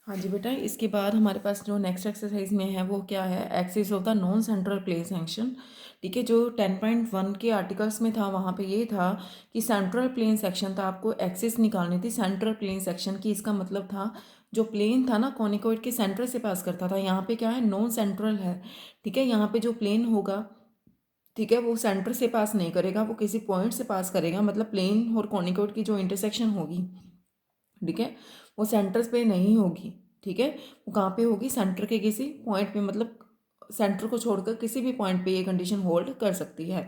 हाँ जी बेटा, इसके बाद हमारे पास जो नेक्स्ट एक्सरसाइज में है वो क्या है, axis of the non central plane section. ठीक है, जो 10.1 के आर्टिकल्स में था वहाँ पे ये था कि सेंट्रल प्लेन सेक्शन था, आपको एक्सिस निकालनी थी सेंट्रल प्लेन सेक्शन की। इसका मतलब था जो प्लेन था ना कॉनिकॉइड के सेंटर से पास करता था, यहाँ पे क्या है नॉन सेंट्रल है। ठीक है, यहाँ पे जो प्लेन होगा, ठीक है, वो सेंटर से पास नहीं करेगा, वो किसी पॉइंट से पास करेगा। मतलब प्लेन और कॉनिकॉइड की जो इंटरसेक्शन होगी, ठीक है, वो सेंटर्स पे नहीं होगी। ठीक है, वो कहाँ पे होगी, सेंटर के किसी पॉइंट पे, मतलब सेंटर को छोड़कर किसी भी पॉइंट पे ये कंडीशन होल्ड कर सकती है।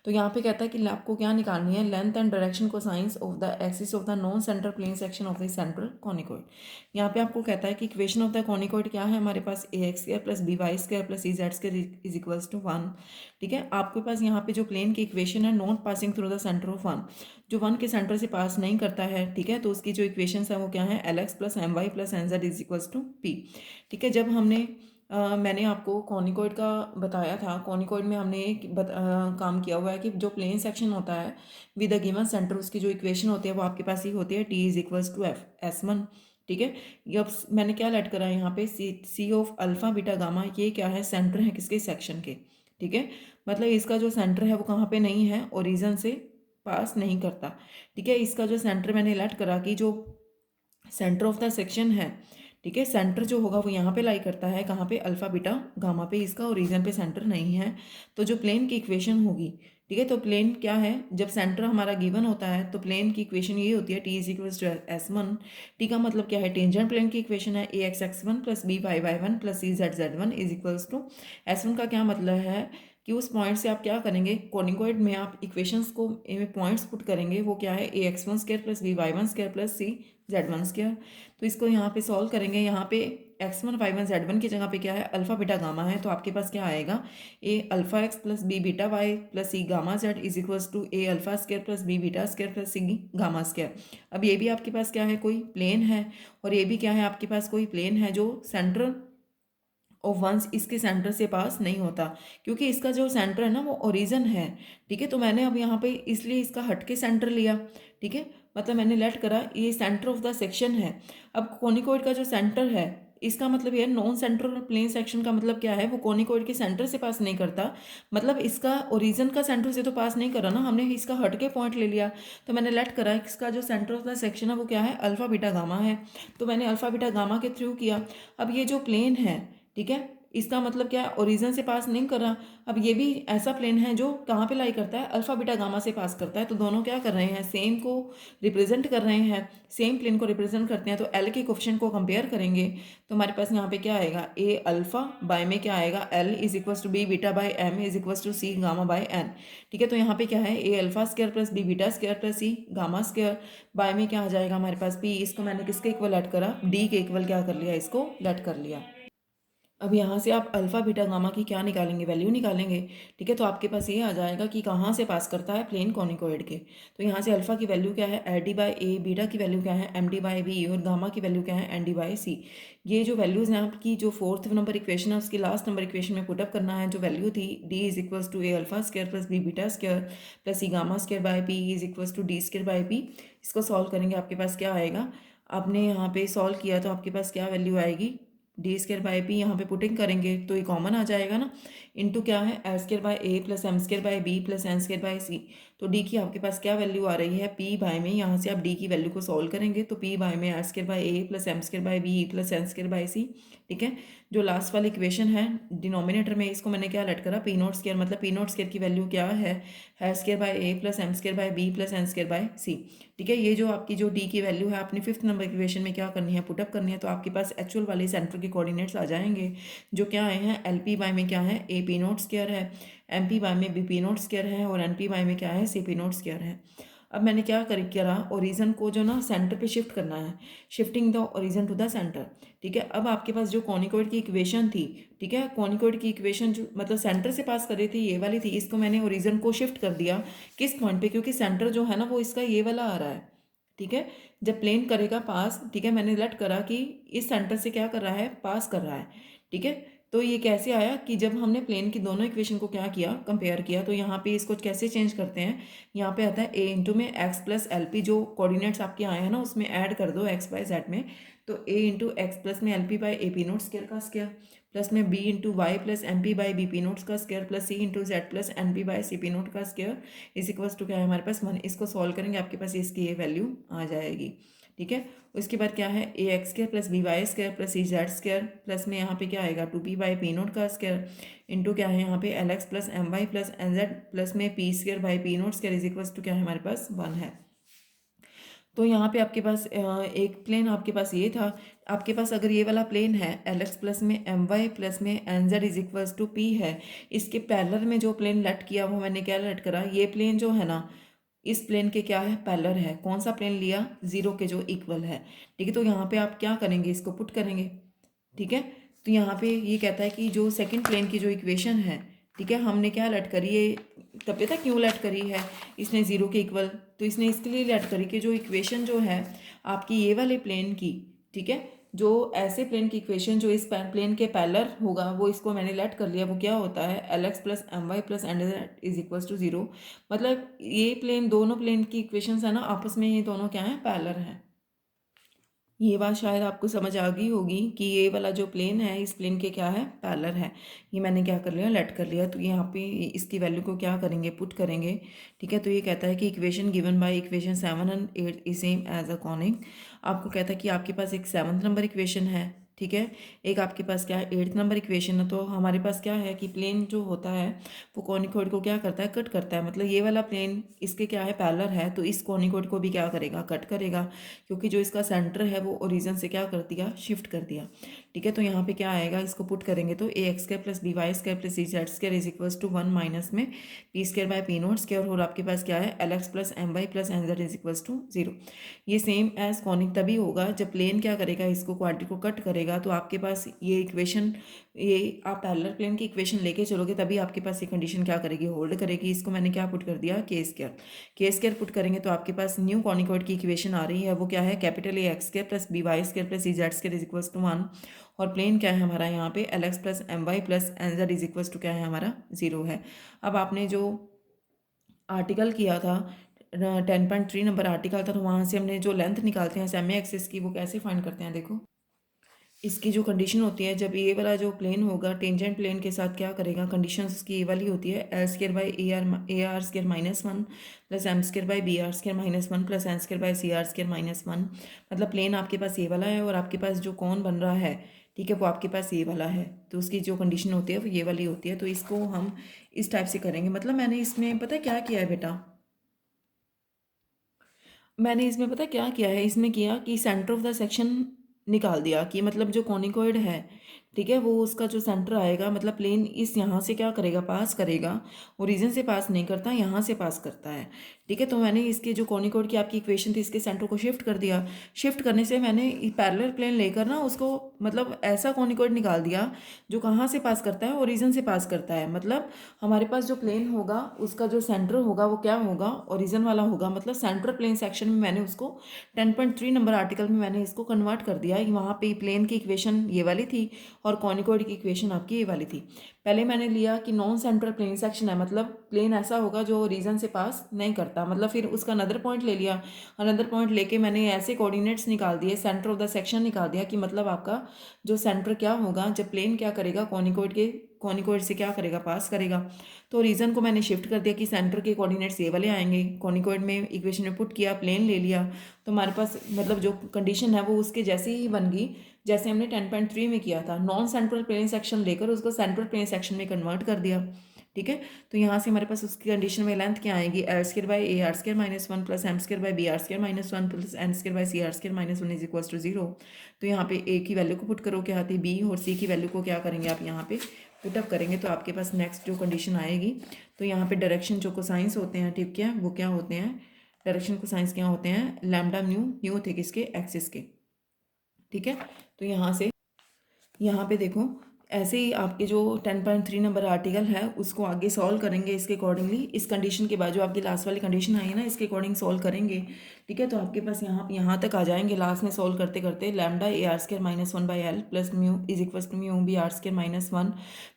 तो यहाँ पे कहता है कि आपको क्या निकालनी है, length and direction cosines of the axis of the non centre plane section of the central conicoid. यहाँ पे आपको कहता है कि इक्वेशन ऑफ द कॉनिकॉइड क्या है हमारे पास, a x square plus B Y square plus e z square is equals to 1। ठीक है, आपके पास यहाँ पे जो प्लेन की इक्वेशन है not passing through the centre of 1, जो 1 के सेंटर से पास नहीं करता है। ठीक है, तो उसकी जो इक्वेशंस है वो क्या है, L x plus M Y plus N Z is equals to P. ठीक है, जब हमने मैंने आपको कॉनिकॉइड का बताया था, कॉनिकॉइड में हमने एक काम किया हुआ है कि जो प्लेन सेक्शन होता है विद अ गिवन सेंटर, उसकी जो इक्वेशन होती है वो आपके पास ही होती है, T is equals to F S one. ठीक है, ये अब मैंने क्या लेट करा है यहाँ पे, सी ऑफ अल्फा बीटा गामा, ये क्या है, सेंटर है किसके, सेक्शन के। ठीक है, मतलब इसका जो सेंटर है वो कहाँ पे नहीं है, ओरिजिन से पास नहीं करता। ठीक है, इसका जो सेंटर मैंने लेट करा कि जो सेंटर ऑफ द सेक्शन है, ठीक है, सेंटर जो होगा वो यहाँ पे लाई करता है, कहाँ पे, अल्फा बीटा गामा पे, इसका ओरिजिन पे सेंटर नहीं है। तो जो प्लेन की इक्वेशन होगी, ठीक है, तो प्लेन क्या है, जब सेंटर हमारा गिवन होता है तो प्लेन की इक्वेशन ये होती है, T is equals to s one. T का मतलब क्या है, टेंजेंट प्लेन की इक्वेशन है, a x x one plus B y y one plus C z z one is equals to s one. का क्या मतलब है कि उस पॉइंट से आप क्या करेंगे, कॉनिकॉइड में आप इक्वेशंस को पॉइंट्स पुट करेंगे, वो क्या है, a x one square plus B y one square plus C z one square. तो इसको यहाँ पे सॉल्व करेंगे, यहाँ पे x one y one z one की जगह पे क्या है, अल्फा बीटा गामा है, तो आपके पास क्या आएगा, a alpha x plus B beta y plus C gamma z is equals to A alpha square plus B beta square plus C gamma square. अब ये भी आपके पास क्या है, कोई प्लेन है, और ये भी क्या है, आपके पास कोई प्लेन है जो सेंटर और वंस इसके सेंटर से पास नहीं होता, क्योंकि इसका जो सेंटर है ना वो ओरिजिन है। ठीक है, तो मैंने अब यहाँ पे इसलिए इसका हट के सेंटर लिया। ठीक है, मतलब मैंने लेट करा ये सेंटर ऑफ द सेक्शन है। अब कोनिकॉइड का जो सेंटर है, इसका मतलब ये नॉन सेंट्रल प्लेन सेक्शन का मतलब क्या है, वो कोनिकॉइड के सेंटर से पास नहीं करता, मतलब इसका ओरिजिन का सेंटर से तो पास नहीं करा ना, हमने इसका हट के पॉइंट ले लिया। तो मैंने लेट करा इसका जो सेंटर ऑफ द सेक्शन है वो क्या है, अल्फा बीटा गामा है, तो मैंने अल्फा बीटा गामा के थ्रू किया। अब ये जो प्लेन है, ठीक है, इसका मतलब क्या है, ओरिजिन से पास नहीं कर रहा। अब ये भी ऐसा प्लेन है जो कहाँ पे लाई करता है, अल्फा बीटा गामा से पास करता है, तो दोनों क्या कर रहे हैं, सेम को रिप्रेजेंट कर रहे हैं, सेम प्लेन को रिप्रेजेंट करते हैं। तो एल के कोफिशिएंट को कंपेयर करेंगे तो हमारे पास यहाँ पे क्या आएगा, ए अल्फा बाय में क्या आएगा, l is equals to b beta by m is equals to c gamma by n. ठीक है, तो यहाँ पे क्या है, a alpha square plus B beta square plus C gamma square by में क्या आ जाएगा हमारे पास, पी, इसको मैंने किसके इक्वल ऐड करा, डी के इक्वल क्या कर लिया, इसको लेट कर लिया। अब यहाँ से आप अल्फा बीटा गामा की क्या निकालेंगे, वैल्यू निकालेंगे। ठीक है, तो आपके पास ये आ जाएगा कि कहाँ से पास करता है, प्लेन कॉनिकॉइड के। तो यहाँ से अल्फा की वैल्यू क्या है, L D by A, beta की वैल्यू क्या है, एम डी बाई बी, और गामा की वैल्यू क्या है, एन डी बाई सी। ये जो वैल्यूज़ हैं आपकी, जो फोर्थ नंबर इक्वेशन है उसकी लास्ट नंबर इक्वेशन में पुटअप करना है। जो वैल्यू थी, D is equals to A alpha square plus B beta square plus C gamma square by P is equals to D square by P. इसको solve करेंगे, आपके पास क्या आएगा, आपने यहाँ पे सॉल्व किया तो आपके पास क्या वैल्यू आएगी, डी स्केयर बाई पी, यहाँ पे पुटिंग करेंगे तो ये कॉमन आ जाएगा ना, इंटू क्या है, l square by a plus m square by b plus n square by c. तो डी की आपके पास क्या वैल्यू आ रही है, पी बाय में, यहाँ से आप डी की वैल्यू को सॉल्व करेंगे तो पी बाय में l square by a plus m square by b plus n square by c. ठीक है, जो लास्ट वाली इक्वेशन है डिनोमिनेटर में, इसको मैंने क्या लेट करा, पी नोट स्केयर, मतलब पी नोट स्केयर की वैल्यू क्या है, square by a plus m square by b plus n square by c. ठीक है, ये जो आपकी जो डी की वैल्यू है आपने फिफ्थ नंबर इक्वेशन में क्या करनी है, पुटअप करनी है, तो आपके पास एक्चुअल वाले सेंटर के कोऑर्डिनेट्स आ जाएंगे, जो क्या आए हैं, एल पी बाय में क्या है, ए पी नोट स्क्वायर है, एम पी बाय में बी पी नोट स्क्वायर है, और एन पी बाय में क्या है, सी पी नोट स्क्वायर है। अब मैंने क्या करा, ओरिजन को जो ना सेंटर पे शिफ्ट करना है, shifting the origin to the centre. ठीक है, अब आपके पास जो कॉनिकॉइड की इक्वेशन थी, ठीक है, कॉनिकॉइड की इक्वेशन जो मतलब सेंटर से पास कर रही थी ये वाली थी, इसको मैंने ओरिजन को शिफ्ट कर दिया किस पॉइंट पे, क्योंकि सेंटर जो है ना वो इसका ये वाला आ रहा है। ठीक है, जब प्लेन करेगा पास, ठीक है, मैंने लेट करा कि इस सेंटर से क्या कर रहा है, पास कर रहा है। ठीक है, तो ये कैसे आया कि जब हमने प्लेन की दोनों इक्वेशन को क्या किया, कंपेयर किया, तो यहाँ पे इसको कैसे चेंज करते हैं, यहाँ पे आता है ए इंटू में एक्स प्लस एल पी, जो कोऑर्डिनेट्स आपके आए हैं ना उसमें ऐड कर दो एक्स वाई जेड में, तो a इंटू एक्स प्लस में l p by a p naught square का स्क्वायर प्लस में b into y plus m p by b p naughts का square plus c into z plus n p by c p naught का square is equals to क्या है हमारे पास 1। इसको solve करेंगे आपके पास इसकी ये वैल्यू आ जाएगी। ठीक है, उसके बाद क्या है a x square plus B Y square plus C Z square plus में यहाँ पे क्या आएगा 2p बाई पी नोट का स्क्वायर इंटू क्या है यहाँ पे L x plus M Y plus N z plus में p square by p naught square is equals to क्या है हमारे पास 1 है। तो यहाँ पे आपके पास एक प्लेन आपके पास ये था। आपके पास अगर ये वाला प्लेन है एल एक्स प्लस में एम वाई प्लस में N Z is equals to P है, इसके पैरेलल में जो प्लेन लेट किया वो मैंने क्या लेट करा, ये प्लेन जो है ना इस प्लेन के क्या है पैरेलल है। कौन सा प्लेन लिया, जीरो के जो इक्वल है। ठीक है, तो यहाँ पे आप क्या करेंगे, इसको पुट करेंगे। ठीक है, तो यहाँ पे ये कहता है कि जो सेकंड प्लेन की जो इक्वेशन है, ठीक है, हमने क्या लेट करी है, तब पता क्यों लेट करी है इसने जीरो के इक्वल, तो इसने इसके लिए लेट करी कि जो इक्वेशन जो है आपकी ये वाले प्लेन की, ठीक है, जो ऐसे प्लेन की इक्वेशन जो इस प्लेन के पैरेलल होगा वो इसको मैंने लेट कर लिया। वो क्या होता है L x plus M Y plus N Z is equals to zero. मतलब ये प्लेन, दोनों प्लेन की इक्वेशंस है ना आपस में, ये दोनों क्या है पैरेलल हैं। ये बात शायद आपको समझ आ गई होगी कि ये वाला जो प्लेन है इस प्लेन के क्या है पैरेलल है। ये मैंने क्या कर लिया, लेट कर लिया। तो यहाँ पे इसकी वैल्यू को क्या करेंगे, पुट करेंगे। ठीक है, तो ये कहता है कि equation given by equation 7 and 8 is same as a conic. आपको कहता है कि आपके पास एक 7th नंबर इक्वेशन है, ठीक है, एक आपके पास क्या है 8th नंबर इक्वेशन है। तो हमारे पास क्या है कि प्लेन जो होता है वो कॉनिकॉइड को क्या करता है, कट करता है। मतलब ये वाला प्लेन इसके क्या है पैरेलल है, तो इस कॉनिकॉइड को भी क्या करेगा, कट करेगा, क्योंकि जो इसका सेंटर है वो ओरिजिन से क्या कर दिया, शिफ्ट कर दिया। ठीक है, तो यहाँ पे क्या आएगा, इसको पुट करेंगे तो a x square plus B Y square plus C Z square is equals to 1 minus में p square by p naught square, और आपके पास क्या है L x plus M Y plus N Z is equals to 0। ये same as conic तभी होगा जब प्लेन क्या करेगा, इसको क्वाड्रेटिक को कट करेगा। तो आपके पास ये इक्वेशन, ये आप पैरेलल प्लेन की इक्वेशन लेके चलोगे तभी आपके पास ये कंडीशन क्या करेगी, होल्ड करेगी। इसको मैंने क्या पुट कर दिया, के स्क्वायर पुट करेंगे तो आपके पास न्यू कॉनिकॉइड की इक्वेशन आ रही है। वो क्या है capital A x square plus B Y square plus C Z square is equals to 1, और प्लेन क्या है हमारा यहाँ पे L x plus M Y plus N Z is equals to क्या है हमारा 0 है। अब आपने जो आर्टिकल किया था 10.3 नंबर आर्टिकल था, तो वहाँ से हमने जो लेंथ निकालते हैं सेमी एक्सिस की, वो कैसे फाइंड करते हैं, देखो इसकी जो कंडीशन होती है जब ये वाला जो प्लेन होगा टेंजेंट प्लेन के साथ क्या करेगा, कंडीशन उसकी ये वाली होती है L square by A R square minus 1 plus M square by B R square minus 1 plus N square by C R square minus 1। मतलब प्लेन आपके पास ये वाला है और आपके पास जो कौन बन रहा है, ठीक है, वो आपके पास ये वाला है, तो उसकी जो कंडीशन होती है वो ये वाली होती है। तो इसको हम इस टाइप से करेंगे। मतलब मैंने इसमें पता है क्या किया है बेटा, मैंने इसमें पता क्या किया है, इसमें किया कि सेंटर ऑफ द सेक्शन निकाल दिया कि मतलब जो कॉनिकॉइड है, ठीक है, वो उसका जो सेंटर आएगा, मतलब प्लेन इस यहाँ से क्या करेगा, पास करेगा, ओरिजिन से पास नहीं करता, यहाँ से पास करता है। ठीक है, तो मैंने इसके जो कॉनिकॉइड की आपकी इक्वेशन थी इसके सेंटर को शिफ्ट कर दिया। शिफ्ट करने से मैंने पैरेलल प्लेन लेकर ना उसको मतलब ऐसा कॉनिकॉइड निकाल दिया जो कहाँ से पास करता है, ओरिजिन से पास करता है। मतलब हमारे पास जो प्लेन होगा उसका जो सेंटर होगा वो क्या होगा, ओरिजिन वाला होगा। मतलब सेंट्रल प्लेन सेक्शन में मैंने उसको 10.3 नंबर आर्टिकल में मैंने इसको कन्वर्ट कर दिया। वहाँ पे प्लेन की इक्वेशन ये वाली थी और कॉनिकॉइड की इक्वेशन आपकी ये वाली थी। पहले मैंने लिया कि नॉन सेंट्रल प्लेन सेक्शन है, मतलब प्लेन ऐसा होगा जो रीजन से पास नहीं करता। मतलब फिर उसका अनदर पॉइंट ले लिया, अनदर पॉइंट लेके मैंने ऐसे कोऑर्डिनेट्स निकाल दिए, सेंटर ऑफ द सेक्शन निकाल दिया कि मतलब आपका जो सेंटर क्या होगा जब प्लेन क्या करेगा, कॉनिकॉइड से क्या करेगा, पास करेगा। तो रीजन को मैंने शिफ्ट कर दिया कि सेंटर के कोऑर्डिनेट्स ये वाले आएंगे। कॉनिकॉइड में इक्वेशन में पुट किया, प्लेन ले लिया, तो हमारे पास मतलब जो कंडीशन है वो उसके जैसी ही बन गई जैसे हमने 10.3 में किया था। नॉन सेंट्रल प्लेन सेक्शन लेकर उसको सेंट्रल प्लेन सेक्शन में कन्वर्ट कर दिया। ठीक है, तो यहाँ से हमारे पास उसकी कंडीशन में लेंथ क्या आएगी, L square by A R square minus 1 plus M square by B R square minus 1 plus N square by C R square minus 1 is equals to 0। तो यहाँ पे ए की वैल्यू को पुट करो, क्या आती है बी, और सी की वैल्यू को क्या करेंगे आप यहाँ पे पुटअप करेंगे। तो आपके पास नेक्स्ट जो कंडीशन आएगी, तो यहाँ पे डायरेक्शन जो कोसाइंस होते हैं, ठीक है, वो क्या होते हैं, डायरेक्शन कोसाइंस क्या होते हैं, लैम्डा म्यू, न्यू थे किसके, एक्सिस के। ठीक है, तो यहाँ से यहाँ पे देखो ऐसे ही आपके जो 10.3 नंबर आर्टिकल है उसको आगे सॉल्व करेंगे इसके अकॉर्डिंगली। इस कंडीशन के बाद जो आपकी लास्ट वाली कंडीशन आई है ना, इसके अकॉर्डिंग सॉल्व करेंगे। ठीक है, तो आपके पास यहाँ तक आ जाएंगे लास्ट में सॉल्व करते करते। Lambda A R square minus one by L plus mu is equals to mu B R square minus one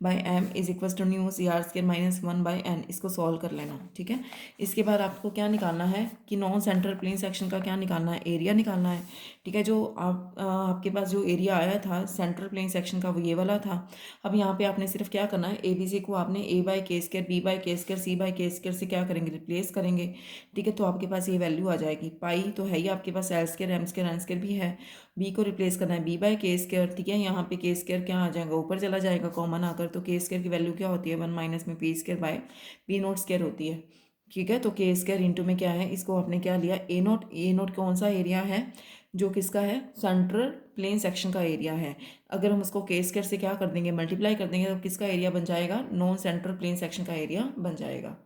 by M is equals to nu C R square minus one by N. इसको solve कर लेना। ठीक है, इसके बाद आपको क्या निकालना है कि नॉन सेंट्रल प्लेन सेक्शन का क्या निकालना है, एरिया निकालना है। ठीक है, जो आपके पास जो एरिया आया था सेंट्रल प्लेन सेक्शन का वो ये वाला था। अब यहाँ पे आपने सिर्फ क्या करना है, ए बी सी को आपने ए बाई के स्क्र बी बाई के स्क्र सी बाई के स्क्र से क्या करेंगे, रिप्लेस करेंगे। ठीक है, तो आपके पास ये वैल्यू आ जाएगी। पाई तो है ही आपके पास, l square m square n square भी है। बी को रिप्लेस करना है बी बाई के स्क्र। ठीक है, यहाँ पे के स्क्र क्या आ जाएगा, ऊपर चला जाएगा कॉमन आकर। तो के स्क्र की वैल्यू क्या होती है, वन माइनस में P square by p note square होती है। ठीक है, तो के स्क्र इंटू में क्या है, इसको आपने क्या लिया ए नोट। ए नोट कौन सा एरिया है, जो किसका है, सेंट्रल प्लेन सेक्शन का एरिया है। अगर हम उसको के स्क्वायर से क्या कर देंगे, मल्टीप्लाई कर देंगे, तो किसका एरिया बन जाएगा, नॉन सेंट्रल प्लेन सेक्शन का एरिया बन जाएगा।